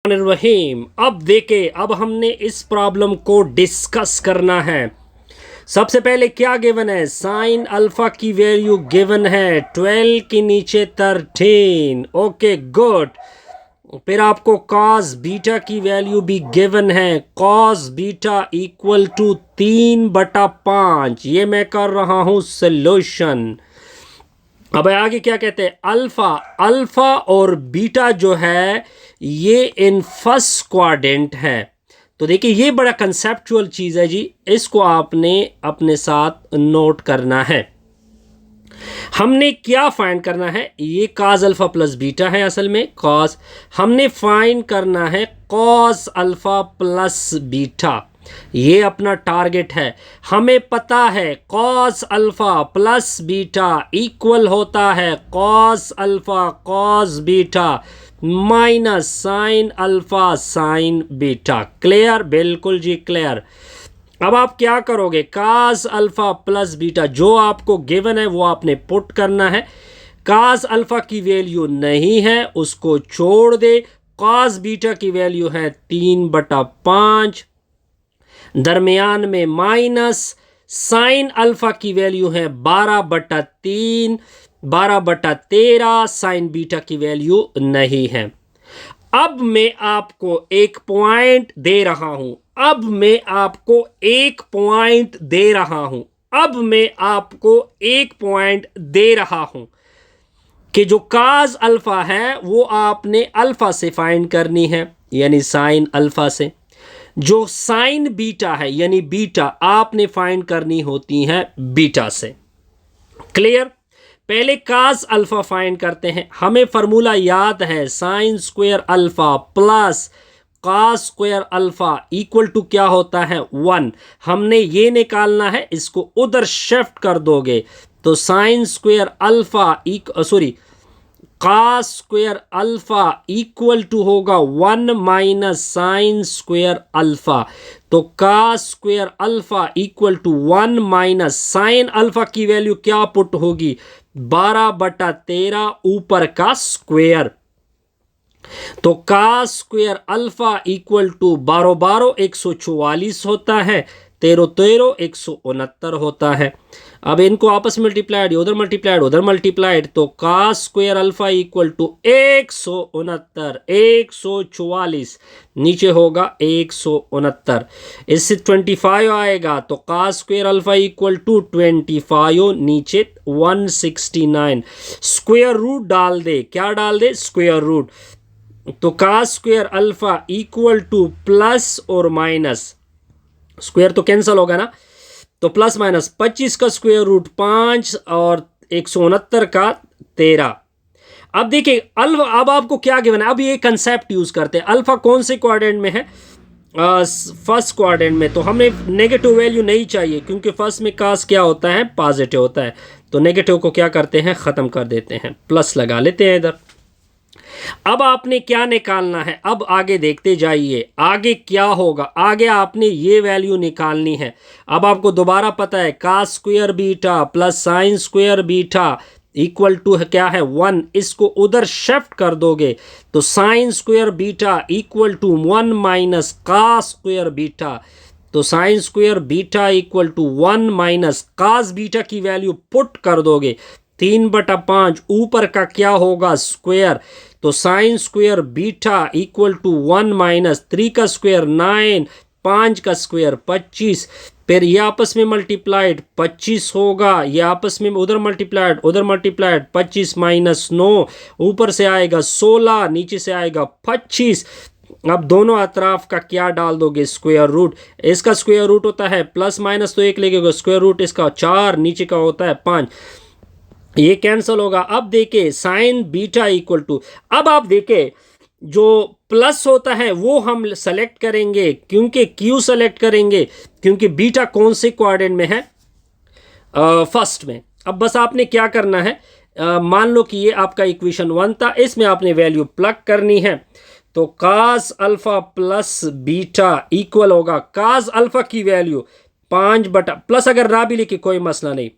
रहीम। अब देखें, अब हमने इस प्रॉब्लम को डिस्कस करना है। सबसे पहले क्या गिवन है? साइन अल्फा की वैल्यू गिवन है 12 के नीचे 13। Okay good. फिर आपको कॉस बीटा की वैल्यू भी गिवन है। Cos beta equal to 3/5। ये मैं कर रहा हूं सोल्यूशन। अब आगे क्या कहते हैं? अल्फा अल्फा और बीटा जो है ये इन फर्स्ट क्वाड्रेंट है। तो देखिए ये बड़ा कंसेप्चुअल चीज है जी, इसको आपने अपने साथ नोट करना है। हमने क्या फाइंड करना है? ये कॉस अल्फा प्लस बीटा है, असल में कॉस। हमने फाइंड करना है कॉस अल्फा प्लस बीटा। ये अपना टारगेट है। हमें पता है cos alpha plus beta equal होता है cos alpha cos beta minus sine alpha sign beta. Clear? बिल्कुल जी क्लियर। अब आप क्या करोगे? कॉस अल्फा प्लस बीटा जो आपको गिवन है वो आपने पुट करना है। कॉस अल्फा की वैल्यू नहीं है, उसको छोड़ दे। कॉस बीटा की वैल्यू है 3/5, दरमियान में माइनस। साइन अल्फा की वैल्यू है 12/3, 12/13। साइन बीटा की वैल्यू नहीं है। अब मैं आपको एक पॉइंट दे रहा हूं। अब मैं आपको एक पॉइंट दे रहा हूं। अब मैं आपको एक पॉइंट दे रहा हूं कि जो काज अल्फा है वो आपने अल्फा से फाइंड करनी है, यानी साइन अल्फा से। जो साइन बीटा है यानी बीटा आपने फाइंड करनी होती है बीटा से। क्लियर? पहले कास अल्फा फाइंड करते हैं। हमें फॉर्मूला याद है, sine square alpha plus cos square alpha equal to क्या होता है? 1। हमने ये निकालना है, इसको उधर शिफ्ट कर दोगे तो sine square alpha cos square alpha equal to होगा 1 माइनस साइन स्क्वायर अल्फा। तो cos square alpha equal to 1 minus sine alpha की वैल्यू क्या पुट होगी? 12/13 ऊपर का स्क्वायर। तो cos square alpha equal to 12 12 144 होता है, 13 13 169 होता है। अब इनको आपस में मल्टीप्लाइड, उधर मल्टीप्लाइड उधर मल्टीप्लाइड, तो cos square alpha equal to 169 144, नीचे होगा 169। इससे 25 आएगा तो cos square alpha equal to 25, नीचे 169। स्क्वायर रूट डाल दे। क्या डाल दे? Square root. तो cos square alpha equal to plus और माइनस, स्क्वायर तो कैंसिल होगा ना, तो प्लस माइनस 25 का स्क्वायर रूट 5 और 169 का 13। अब देखिए अल्फा, अब आपको क्या गिवन है? अब ये कंसेप्ट यूज करते हैं। अल्फा कौन से क्वाड्रेंट में है? फर्स्ट क्वाड्रेंट में। तो हमें नेगेटिव वैल्यू नहीं चाहिए क्योंकि फर्स्ट में कास क्या होता है? पॉजिटिव होता है। तो नेगेटिव को क्या करते हैं? खत्म कर देते हैं, प्लस लगा लेते हैं इधर। अब आपने क्या निकालना है? अब आगे देखते जाइए आगे क्या होगा। आगे आपने ये वैल्यू निकालनी है। अब आपको दोबारा पता है cos square beta plus sine square beta equal to क्या है? 1। इसको उधर शिफ्ट कर दोगे तो sine square beta equal to 1 minus cos square beta. तो sine square beta equal to 1 minus cos beta की वैल्यू पुट कर दोगे 3/5, ऊपर का क्या होगा? स्क्वायर। तो sine square beta equal to 1 minus 3 का स्क्वायर 9, 5 का स्क्वायर 25। फिर ये आपस में मल्टीप्लाइड 25 होगा, ये आपस में उधर मल्टीप्लाइड 25 माइनस 9, ऊपर से आएगा 16, नीचे से आएगा 25। अब दोनों अतराफ का क्या डाल दोगे? Square root. इसका स्क्वायर रूट होता है प्लस माइनस तो एक लगेगा, स्क्वायर रूट इसका 4, नीचे का होता है 5, ये कैंसिल होगा। अब देखें साइन बीटा इक्वल टू, अब आप देखें जो प्लस होता है वो हम सेलेक्ट करेंगे। क्योंकि क्यों सेलेक्ट करेंगे? क्योंकि बीटा कौन से क्वाड्रेंट में है? फर्स्ट में। अब बस आपने क्या करना है, मान लो कि ये आपका इक्वेशन 1 था, इसमें आपने वैल्यू प्लग करनी है। तो cos alpha plus beta equal होगा, कास अल्फा की वैल्यू 5 प्लस अगर ना भी लिखे कोई मसला नहीं,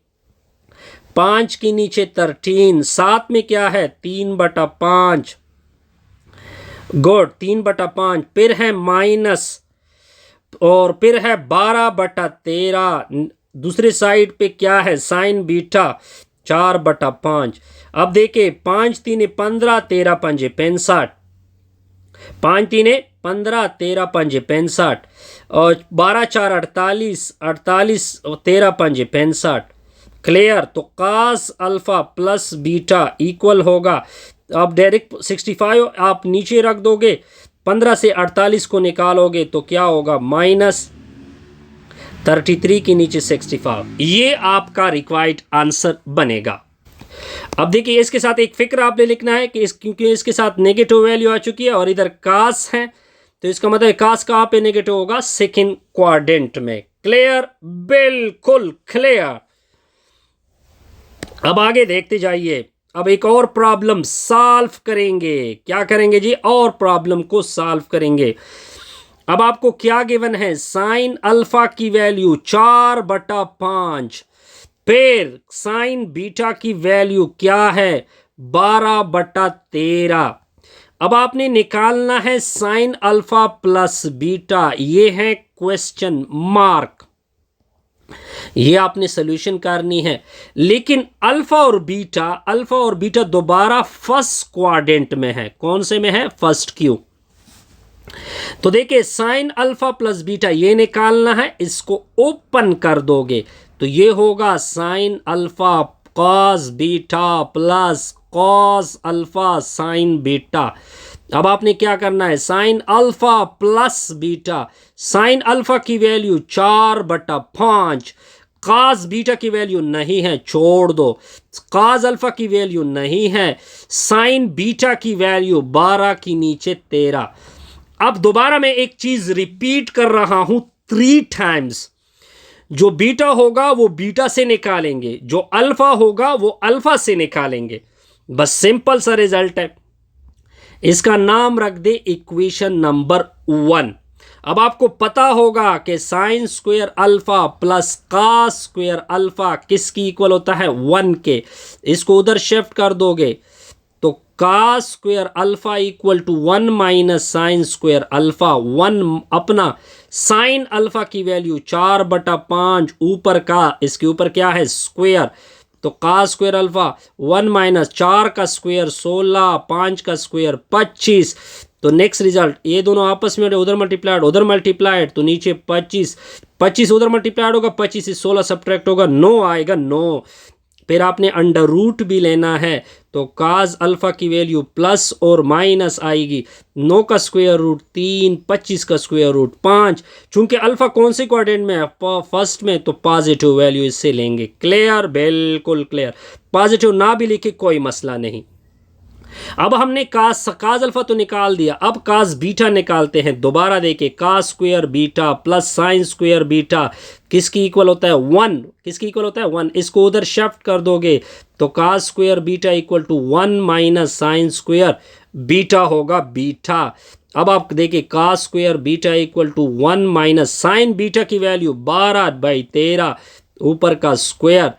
5 के नीचे 13, साथ में क्या है? 3/5 गुड, 3/5, फिर है माइनस और फिर है 12/13। दूसरे साइड पे क्या है, साइन बीटा 4/5। अब देखिए 5 3 15, 13 5 65, 5 3 15, 13 5 65 और 12 4 48, 48 13 5 65। क्लियर। तो cos alpha plus beta equal होगा, आप डायरेक्ट 65 आप नीचे रख दोगे, 15 से 48 को निकालोगे तो क्या होगा, -33 के नीचे 65। ये आपका रिक्वायर्ड आंसर बनेगा। अब देखिए इसके साथ एक फिक्र आपने लिखना है कि क्योंकि इसके साथ नेगेटिव वैल्यू आ चुकी है और इधर कास है, तो इसका मतलब कास कहाँ पे नेगेटिव होगा, सेकंड क्वाड्रेंट में। क्लियर, बिल्कुल क्लियर। अब आगे देखते जाइए। अब एक और प्रॉब्लम सॉल्व करेंगे। क्या करेंगे जी, और प्रॉब्लम को सॉल्व करेंगे। अब आपको क्या गिवन है, साइन अल्फा की वैल्यू 4/5, फिर साइन बीटा की वैल्यू क्या है, 12/13। अब आपने निकालना है साइन अल्फा प्लस बीटा, ये है क्वेश्चन मार्क, ये आपने सोल्यूशन करनी है। लेकिन अल्फा और बीटा दोबारा फर्स्ट क्वाड्रेंट में है। कौन से में है, फर्स्ट क्यू। तो देखिए साइन अल्फा प्लस बीटा ये निकालना है, इसको ओपन कर दोगे तो ये होगा sine alpha cos beta plus cos alpha sign beta. अब आपने क्या करना है, sine alpha plus beta, sign alpha की वैल्यू 4/5, काज बीटा की वैल्यू नहीं है, छोड़ दो, काज अल्फा की वैल्यू नहीं है, साइन बीटा की वैल्यू 12 की नीचे 13। अब दोबारा मैं एक चीज रिपीट कर रहा हूं 3 टाइम्स। जो बीटा होगा वो बीटा से निकालेंगे, जो अल्फा होगा वो अल्फा से निकालेंगे, बस सिंपल सा रिजल्ट है। इसका नाम रख दे इक्वेशन नंबर 1। अब आपको पता होगा कि sine square alpha plus cos square alpha किसकी इक्वल होता है, 1 के। इसको उधर शिफ्ट कर दोगे तो cos square alpha equal to 1 minus sine square alpha. 1 अपना साइन अल्फा की वैल्यू 4/5, ऊपर का इसके ऊपर क्या है, स्क्वायर, तो कास स्क्वायर अल्फा 1 माइनस 4 का स्क्वायर 16, 5 का स्क्वायर 25। तो नेक्स्ट रिजल्ट, ये दोनों आपस में उधर मल्टीप्लाइड तो नीचे 25 उधर मल्टीप्लाइड होगा, 25 से 16 सब्ट्रैक्ट होगा, 9 आएगा, 9। फिर आपने अंडर रूट भी लेना है, तो काज अल्फा की वैल्यू प्लस और माइनस आएगी, 9 का स्क्वायर रूट 3, 25 का स्क्वायर रूट 5। चूंकि अल्फा कौन से क्वाड्रेंट में है, फर्स्ट में, तो पॉजिटिव वैल्यू इससे लेंगे। क्लियर, बिल्कुल क्लियर। पॉजिटिव ना भी लिखे कोई मसला नहीं। अब हमने काज अल्फा तो निकाल दिया, अब काज बीटा निकालते हैं। दोबारा देखें, cos square beta plus sine square beta किसकी इक्वल होता है, 1। किसकी इक्वल होता है, 1। इसको उधर शिफ्ट कर दोगे तो cos square beta equal to 1 minus sine square beta होगा, बीटा। अब आप देखिए cos square beta equal to 1 minus sine beta की वैल्यू 12/13, ऊपर का स्क्वायर।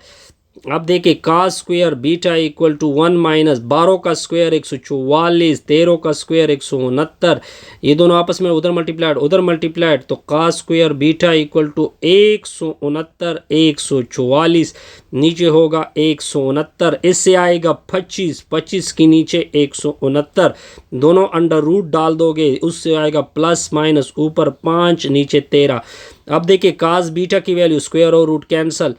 अब देखिए cos square beta equal to 1 minus 12 का स्क्वायर 144, 13 का स्क्वायर 169। ये दोनों आपस में उधर मल्टीप्लाइड तो cos square beta equal to 169, 144, नीचे होगा 169, इससे आएगा 25 के नीचे 169। दोनों अंडर रूट डाल दोगे, उससे आएगा प्लस माइनस, ऊपर 5 नीचे 13। अब देखिए कास बीटा की वैल्यू, स्क्वायर और रूट कैंसल।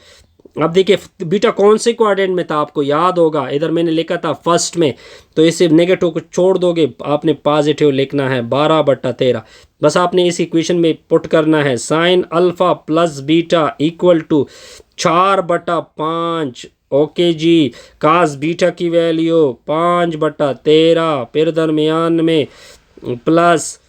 अब देखिए बीटा कौन से क्वाड्रेंट में था, आपको याद होगा, इधर मैंने लिखा था फर्स्ट में, तो इसे नेगेटिव को छोड़ दोगे, आपने पॉजिटिव लिखना है 12/13। बस आपने इस इक्वेशन में पुट करना है sine alpha plus beta equal to 4/5। Okay जी, कास बीटा की वैल्यू 5/13, फिर दरमियान में प्लस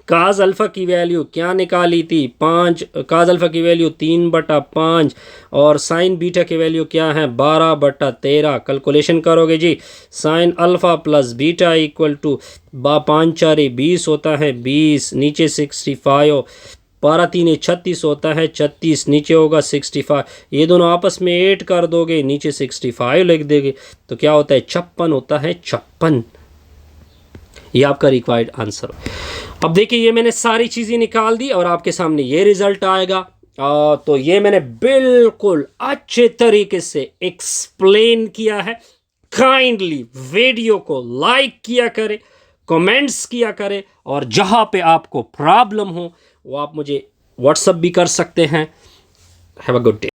काज अल्फ़ा की वैल्यू क्या निकाली थी, 5। काज अल्फ़ा की वैल्यू 3/5 और साइन बीटा की वैल्यू क्या है, 12/13। कैलकुलेशन करोगे जी, sine alpha plus beta equal to 5 4 20 होता है 20, नीचे 65, 12 3 36 होता है 36, नीचे होगा 65। ये दोनों आपस में ऐड कर दोगे, नीचे 65 लिख देंगे, तो क्या होता है 56 होता है 56। ये आपका रिक्वायर्ड आंसर। अब देखिए ये मैंने सारी चीज़ें निकाल दी और आपके सामने ये रिजल्ट आएगा। तो ये मैंने बिल्कुल अच्छे तरीके से एक्सप्लेन किया है। काइंडली वीडियो को लाइक किया करें, कमेंट्स किया करें, और जहां पे आपको प्रॉब्लम हो वो आप मुझे व्हाट्सएप भी कर सकते हैं। Have a good day.